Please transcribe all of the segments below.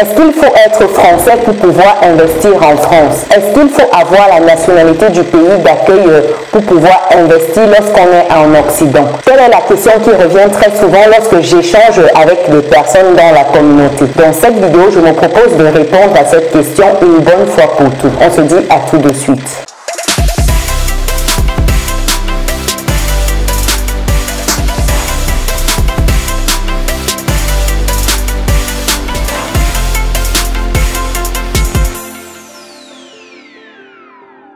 Est-ce qu'il faut être français pour pouvoir investir en France? Est-ce qu'il faut avoir la nationalité du pays d'accueil pour pouvoir investir lorsqu'on est en Occident? Telle est la question qui revient très souvent lorsque j'échange avec des personnes dans la communauté. Dans cette vidéo, je me propose de répondre à cette question une bonne fois pour toutes. On se dit à tout de suite.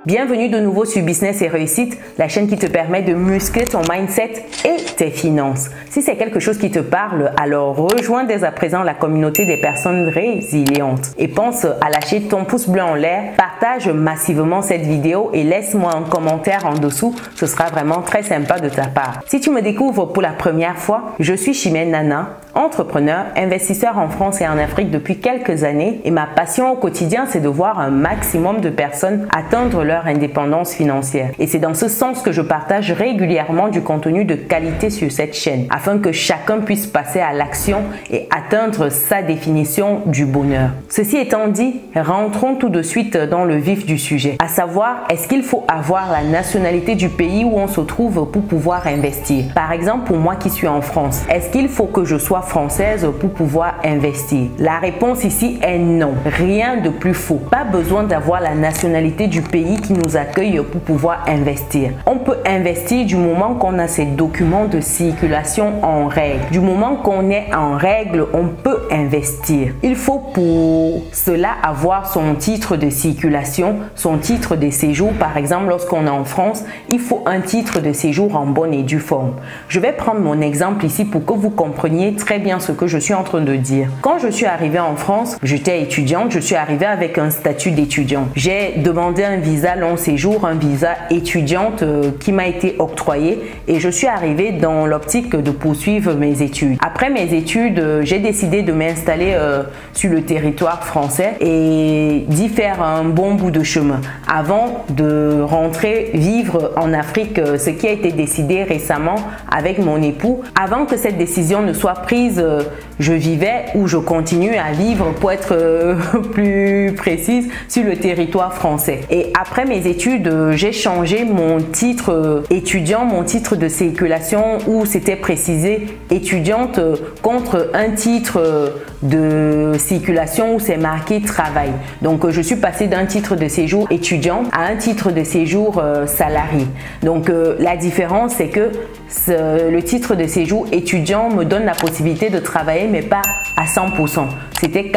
Bienvenue de nouveau sur Business et Réussite, la chaîne qui te permet de muscler ton mindset et tes finances. Si c'est quelque chose qui te parle, alors rejoins dès à présent la communauté des personnes résilientes. Et pense à lâcher ton pouce bleu en l'air, partage massivement cette vidéo et laisse-moi un commentaire en dessous, ce sera vraiment très sympa de ta part. Si tu me découvres pour la première fois, je suis Chimène Nana, entrepreneur, investisseur en France et en Afrique depuis quelques années et ma passion au quotidien c'est de voir un maximum de personnes atteindre leur indépendance financière. Et c'est dans ce sens que je partage régulièrement du contenu de qualité sur cette chaîne afin que chacun puisse passer à l'action et atteindre sa définition du bonheur. Ceci étant dit, rentrons tout de suite dans le vif du sujet, à savoir est-ce qu'il faut avoir la nationalité du pays où on se trouve pour pouvoir investir? Par exemple, pour moi qui suis en France, est-ce qu'il faut que je sois française pour pouvoir investir? La réponse ici est non. Rien de plus faux. Pas besoin d'avoir la nationalité du pays qui nous accueille pour pouvoir investir. On peut investir du moment qu'on a ses documents de circulation en règle. Du moment qu'on est en règle, on peut investir. Il faut pour cela avoir son titre de circulation, son titre de séjour. Par exemple, lorsqu'on est en France, il faut un titre de séjour en bonne et due forme. Je vais prendre mon exemple ici pour que vous compreniez très bien ce que je suis en train de dire. Quand je suis arrivée en France, j'étais étudiante, je suis arrivée avec un statut d'étudiant. J'ai demandé un visa long séjour, un visa étudiante qui m'a été octroyé et je suis arrivée dans l'optique de poursuivre mes études. Après mes études, j'ai décidé de m'installer sur le territoire français et d'y faire un bon bout de chemin avant de rentrer vivre en Afrique, ce qui a été décidé récemment avec mon époux. Avant que cette décision ne soit prise, je vivais ou je continue à vivre, pour être plus précise, sur le territoire français. Et après mes études, j'ai changé mon titre étudiant, mon titre de circulation où c'était précisé étudiante contre un titre de circulation où c'est marqué travail. Donc je suis passée d'un titre de séjour étudiant à un titre de séjour salarié. Donc la différence c'est que le titre de séjour étudiant me donne la possibilité de travailler mais pas à 100%. C'était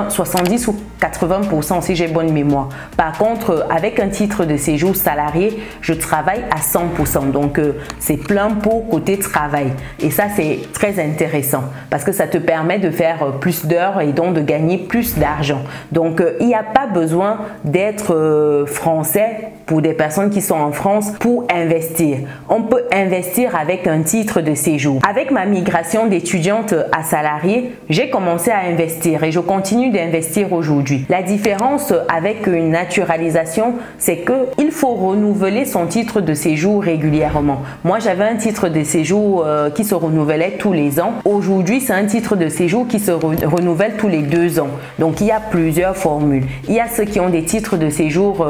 70 ou 80% si j'ai bonne mémoire. Par contre, avec un titre de séjour salarié, je travaille à 100%. Donc, c'est plein pot côté travail. Et ça, c'est très intéressant parce que ça te permet de faire plus d'heures et donc de gagner plus d'argent. Donc, il n'y a pas besoin d'être français pour des personnes qui sont en France pour investir. On peut investir avec un titre de séjour. Avec ma migration d'étudiante à salarié, j'ai commencé à investir et je continue d'investir aujourd'hui. La différence avec une naturalisation, c'est que il faut renouveler son titre de séjour régulièrement. Moi, j'avais un titre de séjour qui se renouvelait tous les ans. Aujourd'hui, c'est un titre de séjour qui se renouvelle tous les 2 ans. Donc, il y a plusieurs formules. Il y a ceux qui ont des titres de séjour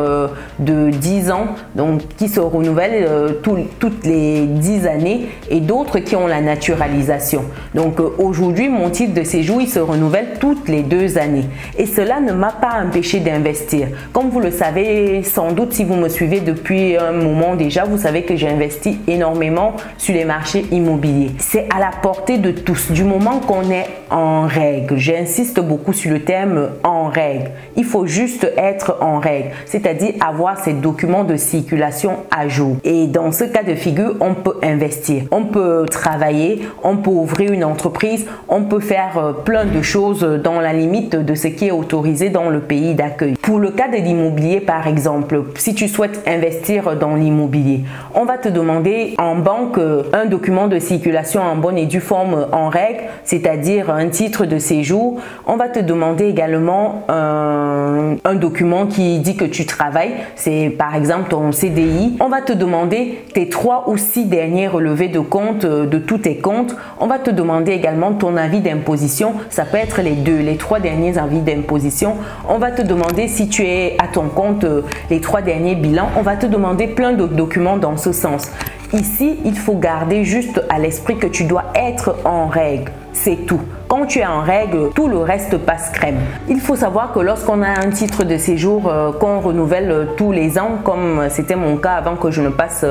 de 10 ans, donc qui se renouvellent toutes les 10 années et d'autres qui ont la naturalisation. Donc, aujourd'hui, mon titre de séjour, il se renouvelle toutes les 2 années. Et cela ne m'a pas empêché d'investir. Comme vous le savez, sans doute, si vous me suivez depuis un moment déjà, vous savez que j'ai investi énormément sur les marchés immobiliers. C'est à la portée de tous, du moment qu'on est en règle. J'insiste beaucoup sur le terme en règle. Il faut juste être en règle, c'est-à-dire avoir ses documents de circulation à jour. Et dans ce cas de figure, on peut investir. On peut travailler, on peut ouvrir une entreprise, on peut faire plein de choses dans la limite de ce qui est autorisé dans le pays d'accueil. Pour le cas de l'immobilier, par exemple, si tu souhaites investir dans l'immobilier, on va te demander en banque un document de circulation en bonne et due forme en règle, c'est-à-dire un titre de séjour. On va te demander également un document qui dit que tu travailles, c'est par exemple ton CDI. On va te demander tes 3 ou 6 derniers relevés de compte de tous tes comptes. On va te demander également ton avis d'imposition, ça peut être les les 3 derniers avis d'imposition. On va te demander si tu es à ton compte les 3 derniers bilans. On va te demander plein de documents dans ce sens. Ici, il faut garder juste à l'esprit que tu dois être en règle. C'est tout. Quand tu es en règle, tout le reste passe crème. Il faut savoir que lorsqu'on a un titre de séjour qu'on renouvelle tous les ans, comme c'était mon cas avant que je ne passe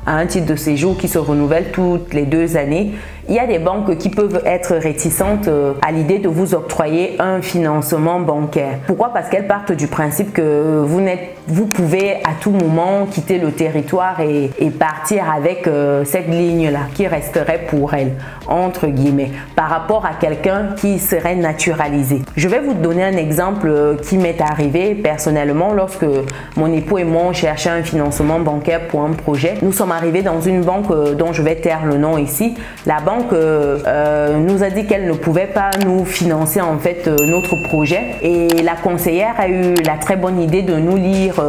à un titre de séjour qui se renouvelle toutes les 2 années, il y a des banques qui peuvent être réticentes à l'idée de vous octroyer un financement bancaire. Pourquoi? Parce qu'elles partent du principe que vous pouvez à tout moment quitter le territoire et partir avec cette ligne-là qui resterait pour elle, entre guillemets, par rapport à quelqu'un qui serait naturalisé. Je vais vous donner un exemple qui m'est arrivé personnellement lorsque mon époux et moi on cherchait un financement bancaire pour un projet. Nous sommes arrivés dans une banque dont je vais taire le nom ici. La banque nous a dit qu'elle ne pouvait pas nous financer en fait notre projet et la conseillère a eu la très bonne idée de nous lire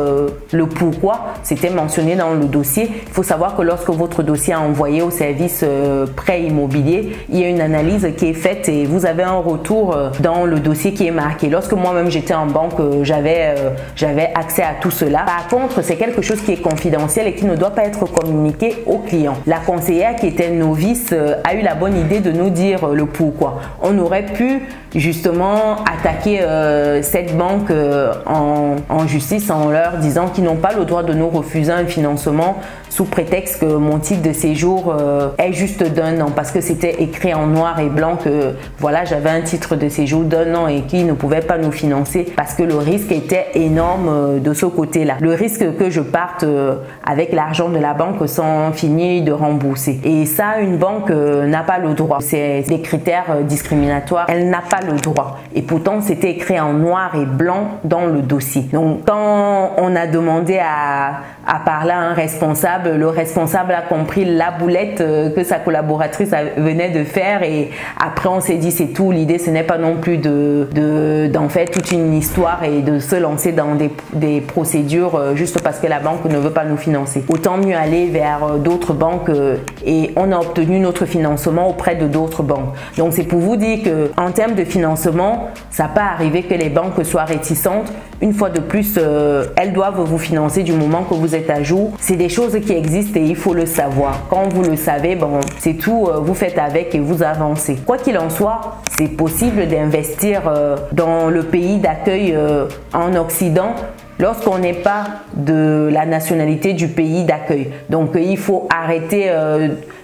le pourquoi. C'était mentionné dans le dossier. Il faut savoir que lorsque votre dossier est envoyé au service prêt immobilier, il y a une analyse qui est faite et vous avez un retour dans le dossier qui est marqué. Lorsque moi-même j'étais en banque, j'avais accès à tout cela. Par contre, c'est quelque chose qui est confidentiel et qui ne doit pas être communiqué aux clients. La conseillère qui était novice a eu la bonne idée de nous dire le pourquoi. On aurait pu justement attaquer cette banque en justice en leur disant qu'ils n'ont pas le droit de nous refuser un financement sous prétexte que mon titre de séjour est juste d'1 an, parce que c'était écrit en noir et blanc que voilà, j'avais un titre de séjour d'1 an et qu'ils ne pouvaient pas nous financer parce que le risque était énorme de ce côté-là. Le risque que je parte avec l'argent de la banque sans finir de rembourser. Et ça, une banque n'a pas le droit. C'est des critères discriminatoires. Elle n'a pas le droit. Et pourtant, c'était écrit en noir et blanc dans le dossier. Donc, quand on a demandé à parler à un responsable, le responsable a compris la boulette que sa collaboratrice venait de faire et après on s'est dit c'est tout. L'idée ce n'est pas non plus d'en faire toute une histoire et de se lancer dans des procédures juste parce que la banque ne veut pas nous financer. Autant mieux aller vers d'autres banques et on a obtenu notre financement auprès de d'autres banques. Donc c'est pour vous dire que en termes de financement, ça peut arriver que les banques soient réticentes. Une fois de plus, elles doivent vous financer du moment que vous êtes à jour. C'est des choses qui existent et il faut le savoir. Quand vous le savez, bon, c'est tout, vous faites avec et vous avancez. Quoi qu'il en soit, c'est possible d'investir dans le pays d'accueil en Occident lorsqu'on n'est pas de la nationalité du pays d'accueil. Donc il faut arrêter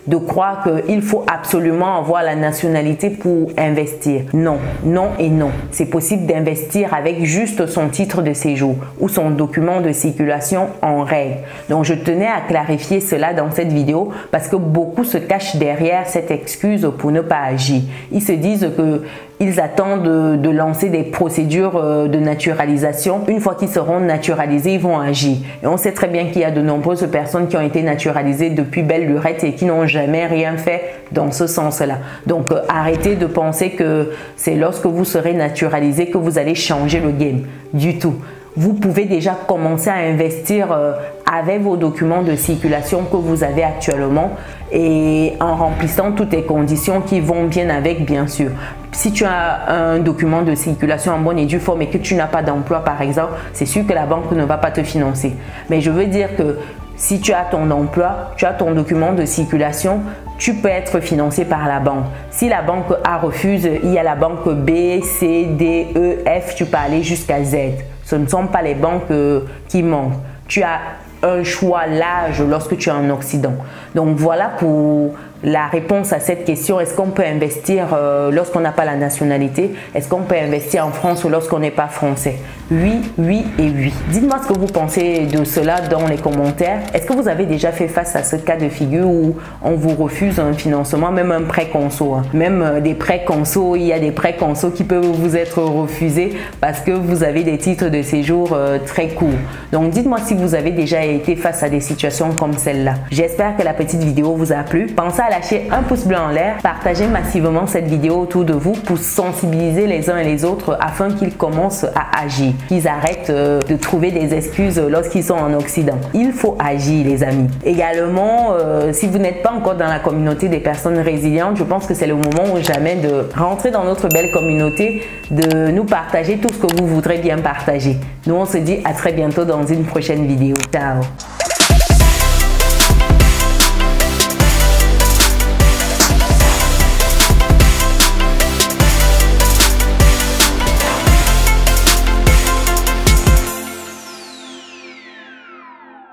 de croire qu'il faut absolument avoir la nationalité pour investir. Non, non et non. C'est possible d'investir avec juste son titre de séjour ou son document de circulation en règle. Donc je tenais à clarifier cela dans cette vidéo parce que beaucoup se cachent derrière cette excuse pour ne pas agir. Ils se disent que ils attendent de lancer des procédures de naturalisation. Une fois qu'ils seront naturalisés, ils vont agir. Et on sait très bien qu'il y a de nombreuses personnes qui ont été naturalisées depuis belle lurette et qui n'ont jamais rien fait dans ce sens-là. Donc, arrêtez de penser que c'est lorsque vous serez naturalisé que vous allez changer le game. Du tout. Vous pouvez déjà commencer à investir avec vos documents de circulation que vous avez actuellement et en remplissant toutes les conditions qui vont bien avec, bien sûr. Si tu as un document de circulation en bonne et due forme et que tu n'as pas d'emploi par exemple, c'est sûr que la banque ne va pas te financer. Mais je veux dire que si tu as ton emploi, tu as ton document de circulation, tu peux être financé par la banque. Si la banque A refuse, il y a la banque B, C, D, E, F, tu peux aller jusqu'à Z. Ce ne sont pas les banques qui manquent. Tu as un choix large lorsque tu es en Occident. Donc voilà pour la réponse à cette question. Est-ce qu'on peut investir lorsqu'on n'a pas la nationalité? Est-ce qu'on peut investir en France lorsqu'on n'est pas français? Oui, oui et oui. Dites-moi ce que vous pensez de cela dans les commentaires. Est-ce que vous avez déjà fait face à ce cas de figure où on vous refuse un financement, même un prêt conso, hein. Même des prêts conso, il y a des prêts conso qui peuvent vous être refusés parce que vous avez des titres de séjour très courts. Donc dites-moi si vous avez déjà été face à des situations comme celle-là. J'espère que la petite vidéo vous a plu. Pensez à lâcher un pouce bleu en l'air, partagez massivement cette vidéo autour de vous pour sensibiliser les uns et les autres afin qu'ils commencent à agir, qu'ils arrêtent de trouver des excuses lorsqu'ils sont en Occident. Il faut agir, les amis. Également, si vous n'êtes pas encore dans la communauté des personnes résilientes, je pense que c'est le moment ou jamais de rentrer dans notre belle communauté, de nous partager tout ce que vous voudrez bien partager. Nous, on se dit à très bientôt dans une prochaine vidéo. Ciao!